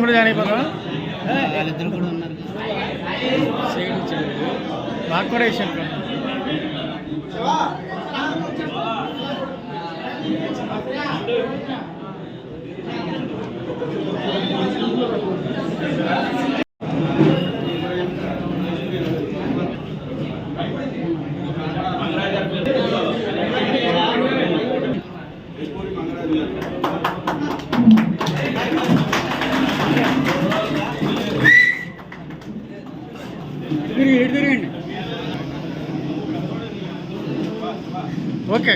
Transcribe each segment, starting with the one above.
కూడా జాయిన్ అయిపోతాం. వాళ్ళిద్దరు కూడా ఉన్నారు. నాకు కూడా వేసాను. తిరగండి. ఓకే.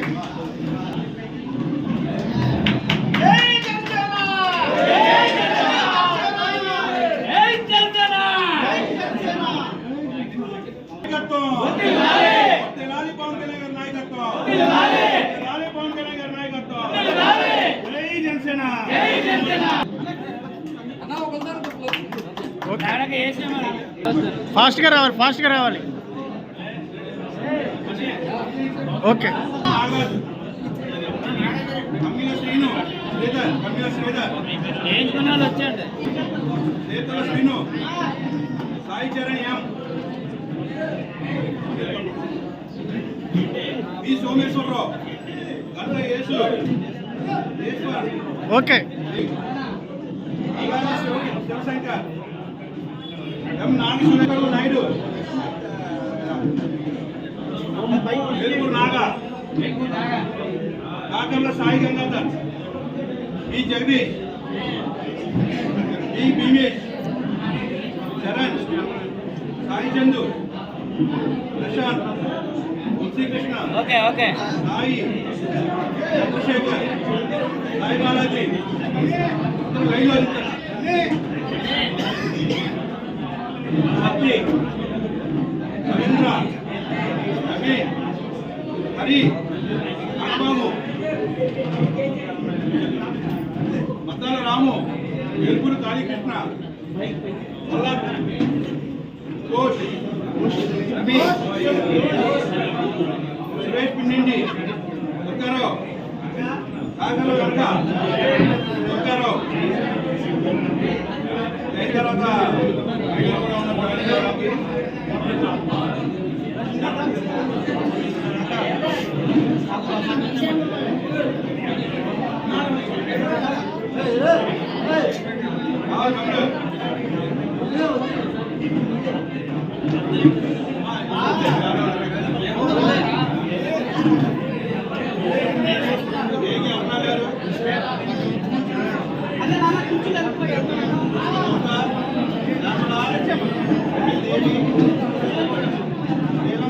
ఫాస్ట్గా రావాలి. ఓకే. వచ్చాడు సాయి చరణ్ ఎం ఈ సోమేశ్వరరావు గంట యేసు ఓకే. శివశంకర్ ఎం నాగేశ్వరరావు నాయుడు వేల్పూర్ నాగా కాకర్ల సాయి గంగాధర్ ఈ జగదీష్ ఈ భీమేష్ చరణ్ సాయి చందు ప్రశాంత్ శ్రీకృష్ణ సాయి చంద్రశేఖర్ సాయి బాలాజీ సత్తి రవీంద్ర నవీన్ హరి బాబు మద్దాల రాము వేల్పూరు కాళీకృష్ణ మల్లా కోష్ రవి సురేష్ పిన్నిండి దుర్గారావు కాకల లంక దుర్గారావు తర్వాత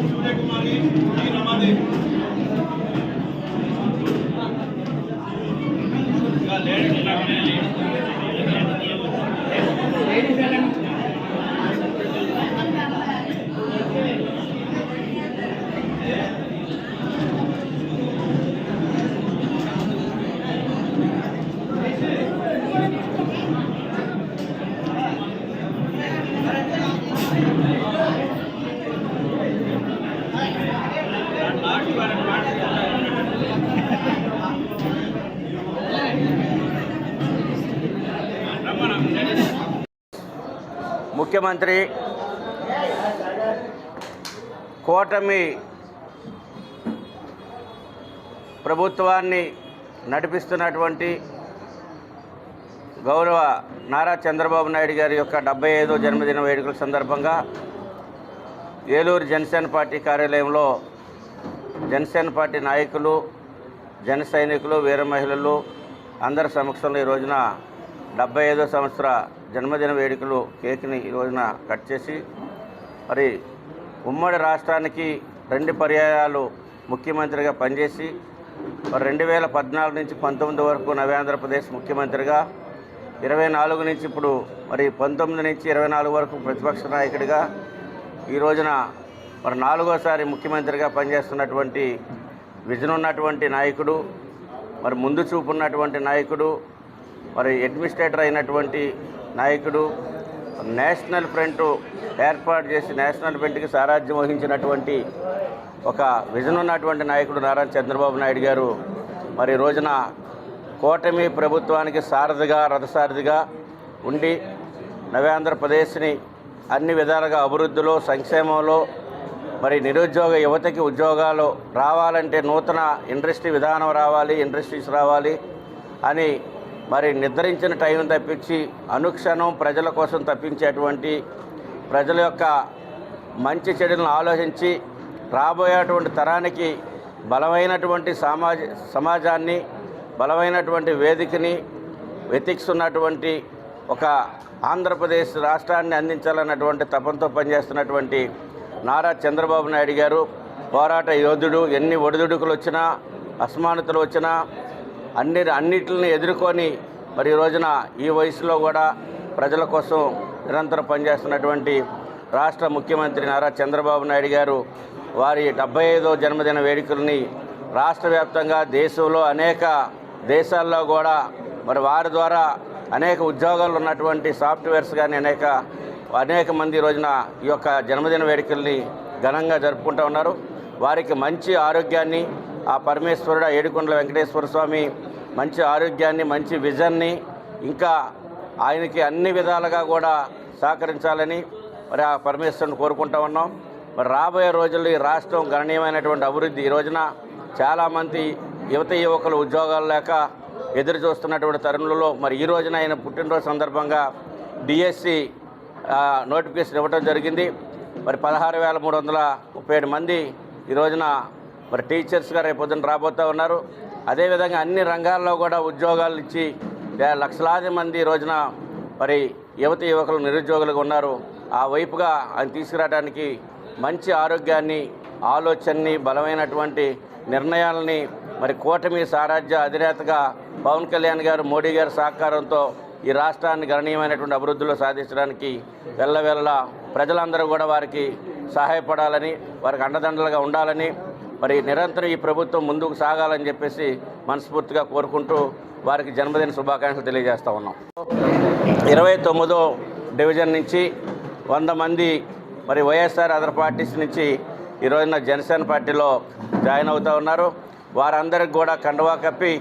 సూర్యకుమారి రమాదేవి ముఖ్యమంత్రి కూటమి ప్రభుత్వాన్ని నడిపిస్తున్నటువంటి గౌరవ నారా చంద్రబాబు నాయుడు గారి యొక్క 75వ జన్మదిన వేడుకల సందర్భంగా ఏలూరు జనసేన పార్టీ కార్యాలయంలో జనసేన పార్టీ నాయకులు, జన సైనికులు, వీర మహిళలు అందరి సమక్షంలో ఈ రోజున 75వ సంవత్సర జన్మదిన వేడుకలు కేక్ని ఈ రోజున కట్ చేసి మరి ఉమ్మడి రాష్ట్రానికి 2 పర్యాయాలు ముఖ్యమంత్రిగా పనిచేసి మరి 2014 నుంచి 19 వరకు నవ్యాంధ్రప్రదేశ్ ముఖ్యమంత్రిగా, 24 నుంచి ఇప్పుడు మరి 19 నుంచి 24 వరకు ప్రతిపక్ష నాయకుడిగా, ఈ రోజున మరి 4వసారి ముఖ్యమంత్రిగా పనిచేస్తున్నటువంటి విజన్ ఉన్నటువంటి నాయకుడు, మరి ముందు చూపు ఉన్నటువంటి నాయకుడు, మరి అడ్మినిస్ట్రేటర్ అయినటువంటి నాయకుడు, నేషనల్ ఫ్రంట్ ఏర్పాటు చేసి నేషనల్ ఫ్రంట్కి సారథ్యం వహించినటువంటి ఒక విజన్ ఉన్నటువంటి నాయకుడు నారా చంద్రబాబు నాయుడు గారు మరి రోజున కూటమి ప్రభుత్వానికి సారథిగా, రథసారథిగా ఉండి నవ్యాంధ్రప్రదేశ్ని అన్ని విధాలుగా అభివృద్ధిలో, సంక్షేమంలో, మరి నిరుద్యోగ యువతకి ఉద్యోగాలు రావాలంటే నూతన ఇండస్ట్రీ విధానం రావాలి, ఇండస్ట్రీస్ రావాలి అని మరి నిర్ధారించిన టైం తప్పించి అనుక్షణం ప్రజల కోసం తప్పించేటువంటి, ప్రజల యొక్క మంచి చెడులను ఆలోచించి రాబోయేటువంటి తరానికి బలమైనటువంటి సమాజాన్ని, బలమైనటువంటి వేదికని వెతికిస్తున్నటువంటి ఒక ఆంధ్రప్రదేశ్ రాష్ట్రాన్ని అందించాలన్నటువంటి తపంతో పనిచేస్తున్నటువంటి నారా చంద్రబాబు నాయుడు గారు పోరాట యోధుడు. ఎన్ని ఒడిదుడుకులు వచ్చినా, అసమానతలు వచ్చినా అన్నిటిని ఎదుర్కొని మరి ఈ రోజున ఈ వయసులో కూడా ప్రజల కోసం నిరంతరం పనిచేస్తున్నటువంటి రాష్ట్ర ముఖ్యమంత్రి నారా చంద్రబాబు నాయుడు గారు వారి 75వ జన్మదిన వేడుకల్ని రాష్ట్ర వ్యాప్తంగా దేశంలో అనేక దేశాల్లో కూడా మరి వారి ద్వారా అనేక ఉద్యోగాలు ఉన్నటువంటి సాఫ్ట్వేర్స్ కానీ అనేక మంది ఈ రోజున ఈ యొక్క జన్మదిన వేడుకల్ని ఘనంగా జరుపుకుంటూ ఉన్నారు. వారికి మంచి ఆరోగ్యాన్ని ఆ పరమేశ్వరుడు, ఏడుకొండల వెంకటేశ్వర స్వామి మంచి ఆరోగ్యాన్ని, మంచి విజన్ని, ఇంకా ఆయనకి అన్ని విధాలుగా కూడా సహకరించాలని మరి ఆ పరమేశ్వరుని కోరుకుంటూ ఉన్నాం. మరి రాబోయే రోజుల్లో ఈ రాష్ట్రం గణనీయమైనటువంటి అభివృద్ధి. ఈ రోజున చాలామంది యువకులు ఉద్యోగాలు లేక ఎదురు చూస్తున్నటువంటి తరుణంలో మరి ఈ రోజున ఆయన పుట్టినరోజు సందర్భంగా డిఎస్సి నోటిఫికేషన్ ఇవ్వడం జరిగింది. మరి 16,337 మంది ఈ రోజున మరి టీచర్స్గా రేపొద్దున రాబోతూ ఉన్నారు. అదేవిధంగా అన్ని రంగాల్లో కూడా ఉద్యోగాలు ఇచ్చి లక్షలాది మంది ఈ రోజున మరి యువకులు నిరుద్యోగులుగా ఉన్నారు. ఆ వైపుగా ఆయన తీసుకురావడానికి మంచి ఆరోగ్యాన్ని, ఆలోచనని, బలమైనటువంటి నిర్ణయాలని మరి కూటమి సారాజ్య అధినేతగా పవన్ కళ్యాణ్ గారు, మోడీ గారి సహకారంతో ఈ రాష్ట్రాన్ని గణనీయమైనటువంటి అభివృద్ధిలో సాధించడానికి వెళ్ళవేళలా ప్రజలందరూ కూడా వారికి సహాయపడాలని, వారికి అండదండలుగా ఉండాలని, మరి నిరంతరం ఈ ప్రభుత్వం ముందుకు సాగాలని చెప్పేసి మనస్ఫూర్తిగా కోరుకుంటూ వారికి జన్మదిన శుభాకాంక్షలు తెలియజేస్తూ ఉన్నాం. 29వ డివిజన్ నుంచి 100 మంది మరి వైఎస్ఆర్ అదర్ పార్టీస్ నుంచి ఈ రోజున జనసేన పార్టీలో జాయిన్ అవుతూ ఉన్నారు. వారందరికి కూడా కండువా కప్పి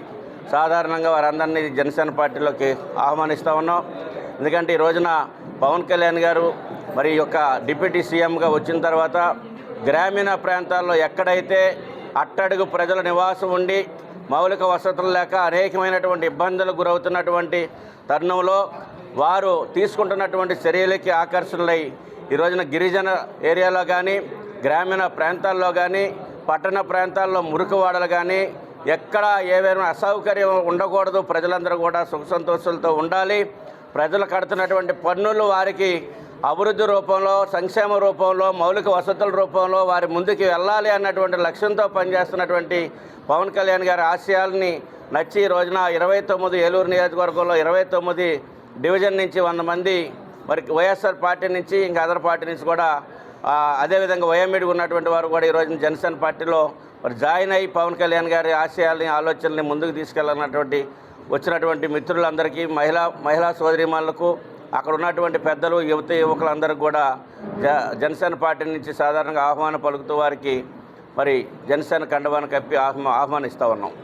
సాధారణంగా వారందరినీ జనసేన పార్టీలోకి ఆహ్వానిస్తూ ఉన్నాం. ఎందుకంటే ఈ రోజున పవన్ కళ్యాణ్ గారు మరి ఈ యొక్క డిప్యూటీ సీఎంగా వచ్చిన తర్వాత గ్రామీణ ప్రాంతాల్లో ఎక్కడైతే అట్టడుగు ప్రజల నివాసం ఉండి మౌలిక వసతులు లేక అనేకమైనటువంటి ఇబ్బందులకు గురవుతున్నటువంటి తరుణంలో వారు తీసుకుంటున్నటువంటి చర్యలకి ఆకర్షణలై ఈ రోజున గిరిజన ఏరియాలో కానీ, గ్రామీణ ప్రాంతాల్లో కానీ, పట్టణ ప్రాంతాల్లో మురికివాడలు కానీ ఎక్కడ ఏవైనా అసౌకర్యం ఉండకూడదు. ప్రజలందరూ కూడా సుఖ సంతోషాలతో ఉండాలి. ప్రజలు కడుతున్నటువంటి పన్నులు వారికి అభివృద్ధి రూపంలో, సంక్షేమ రూపంలో, మౌలిక వసతుల రూపంలో వారి ముందుకు వెళ్ళాలి అన్నటువంటి లక్ష్యంతో పనిచేస్తున్నటువంటి పవన్ కళ్యాణ్ గారి ఆశయాల్ని నచ్చి ఈ రోజున 29 ఏలూరు నియోజకవర్గంలో 29 డివిజన్ నుంచి 100 మంది మరి వైఎస్ఆర్ పార్టీ నుంచి, ఇంకా అదర్ పార్టీ నుంచి కూడా అదేవిధంగా వైఎంఈడికి ఉన్నటువంటి వారు కూడా ఈ రోజున జనసేన పార్టీలో మరి జాయిన్ అయ్యి పవన్ కళ్యాణ్ గారి ఆశయాల్ని, ఆలోచనల్ని ముందుకు తీసుకెళ్లాలన్నటువంటి వచ్చినటువంటి మిత్రులందరికీ, మహిళా సోదరీమణులకు, అక్కడ ఉన్నటువంటి పెద్దలు, యువకులందరికీ కూడా జనసేన పార్టీ నుంచి సాధారణంగా ఆహ్వానం పలుకుతూ వారికి మరి జనసేన కండువాను కప్పి ఆహ్వానిస్తూ ఉన్నాం.